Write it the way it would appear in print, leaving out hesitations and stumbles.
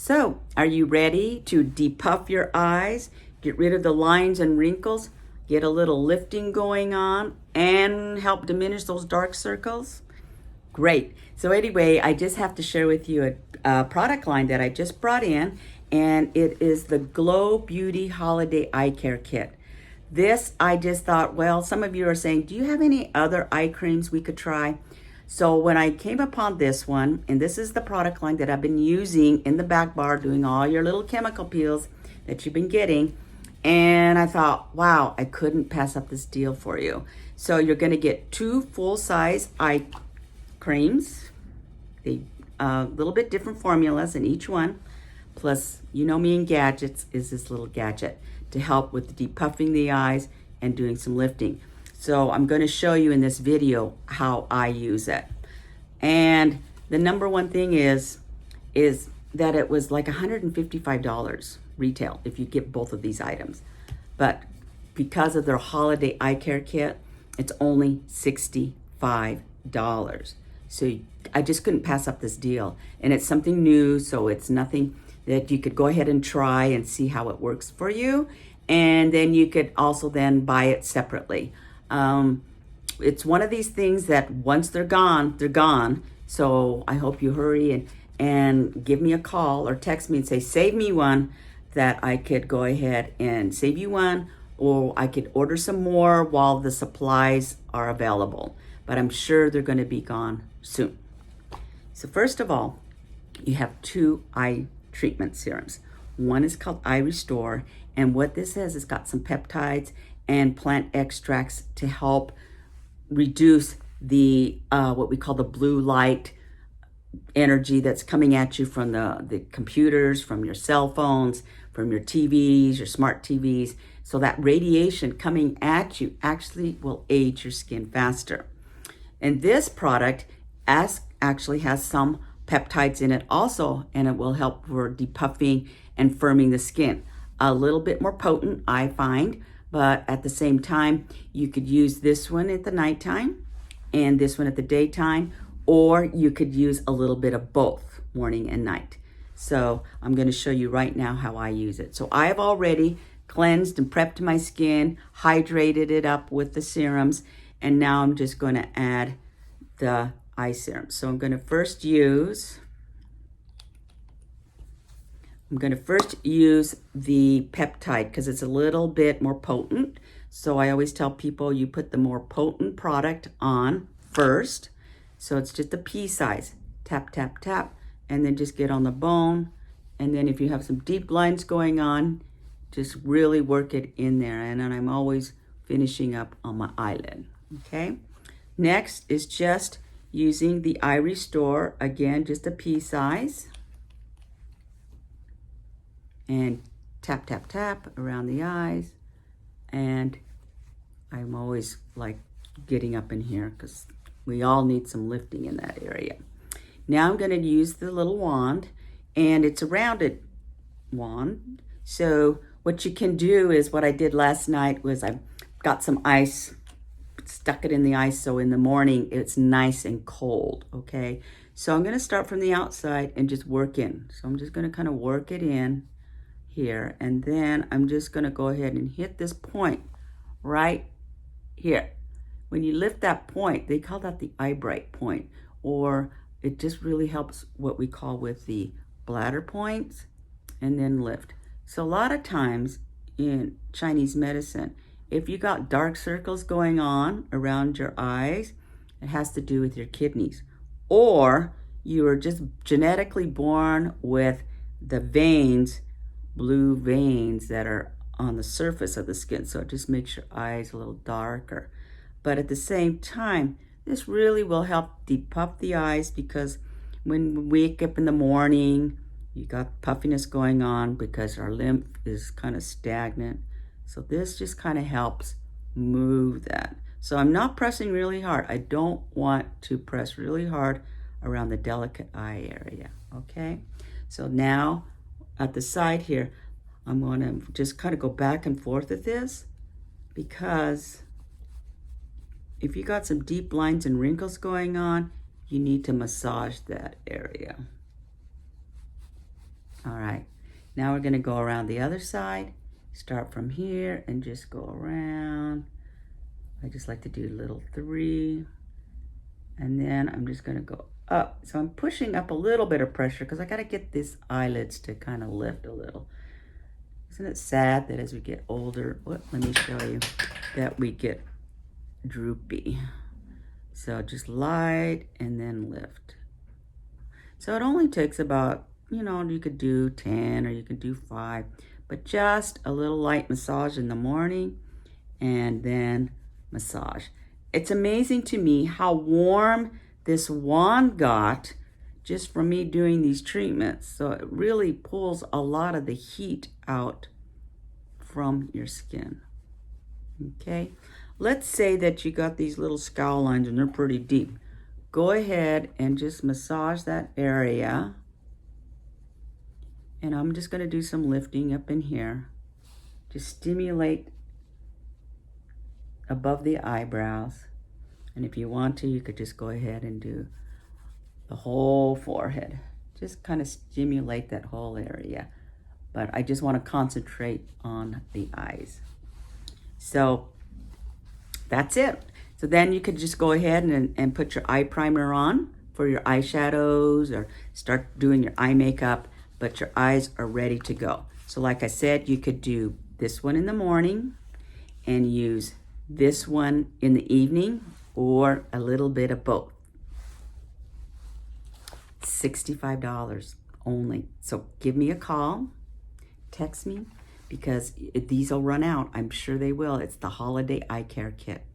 So, are you ready to depuff your eyes, get rid of the lines and wrinkles, get a little lifting going on, and help diminish those dark circles? Great. So anyway, I just have to share with you a product line that I just brought in, and it is the Glow Beauty Holiday Eye Care Kit. This, I just thought, well, some of you are saying, do you have any other eye creams we could try? So when I came upon this one, and this is the product line that I've been using in the back bar, doing all your little chemical peels that you've been getting, and I thought, wow, I couldn't pass up this deal for you. So you're gonna get 2 full-size eye creams, a little bit different formulas in each one, plus, you know me and gadgets, is this little gadget to help with depuffing the eyes and doing some lifting. So I'm going to show you in this video how I use it. And the number one thing is that it was like $155 retail if you get both of these items. But because of their holiday eye care kit, it's only $65. So I just couldn't pass up this deal. And it's something new, so it's nothing that you could go ahead and try and see how it works for you. And then you could also then buy it separately. It's one of these things that once they're gone, they're gone. So I hope you hurry and give me a call or text me and say, save me one, that I could go ahead and save you one, or I could order some more while the supplies are available. But I'm sure they're going to be gone soon. So first of all, you have 2 eye treatment serums. One is called Eye Restore, and what this is, it's got some peptides and plant extracts to help reduce the what we call the blue light energy that's coming at you from the computers, from your cell phones, from your TVs, your smart TVs. So that radiation coming at you actually will age your skin faster. And this product actually has some peptides in it also, and it will help for depuffing and firming the skin. A little bit more potent, I find, but at the same time, you could use this one at the nighttime and this one at the daytime, or you could use a little bit of both, morning and night. So I'm going to show you right now how I use it. So I have already cleansed and prepped my skin, hydrated it up with the serums, and now I'm just going to add the eye serum. So I'm going to first use the peptide because it's a little bit more potent. So I always tell people you put the more potent product on first. So it's just a pea size. Tap, tap, tap, and then just get on the bone. And then if you have some deep lines going on, just really work it in there. And then I'm always finishing up on my eyelid, okay? Next is just using the Eye Restore, again, just a pea size. And tap, tap, tap around the eyes. And I'm always like getting up in here because we all need some lifting in that area. Now I'm going to use the little wand, and it's a rounded wand. So what you can do is what I did last night was I got some ice, stuck it in the ice, so in the morning it's nice and cold, okay? So I'm going to start from the outside and just work in. So I'm just going to kind of work it in here, and then I'm just going to go ahead and hit this point right here. When you lift that point, they call that the eye bright point, or it just really helps what we call with the bladder points, and then lift. So a lot of times in Chinese medicine, if you got dark circles going on around your eyes, it has to do with your kidneys, or you are just genetically born with the veins, blue veins that are on the surface of the skin. So it just makes your eyes a little darker. But at the same time, this really will help depuff the eyes, because when we wake up in the morning, you got puffiness going on because our lymph is kind of stagnant. So this just kind of helps move that. So I'm not pressing really hard. I don't want to press really hard around the delicate eye area, okay? So now at the side here, I'm going to just kind of go back and forth with this, because if you got some deep lines and wrinkles going on, you need to massage that area. All right, now we're gonna go around the other side. Start from here and just go around. I just like to do a little 3. And then I'm just gonna go up. So I'm pushing up a little bit of pressure because I gotta get these eyelids to kind of lift a little. Isn't it sad that as we get older, let me show you, that we get droopy. So just light and then lift. So it only takes about, you could do 10 or you could do 5, but just a little light massage in the morning and then massage. It's amazing to me how warm this wand got just from me doing these treatments. So it really pulls a lot of the heat out from your skin. Okay, let's say that you got these little scowl lines and they're pretty deep. Go ahead and just massage that area. And I'm just gonna do some lifting up in here. Just stimulate above the eyebrows. And if you want to, you could just go ahead and do the whole forehead. Just kind of stimulate that whole area. But I just want to concentrate on the eyes. So that's it. So then you could just go ahead and put your eye primer on for your eyeshadows or start doing your eye makeup, but your eyes are ready to go. So like I said, you could do this one in the morning and use this one in the evening, or a little bit of both. $65 only. So give me a call, text me, because these will run out. I'm sure they will. It's the holiday eye care kit.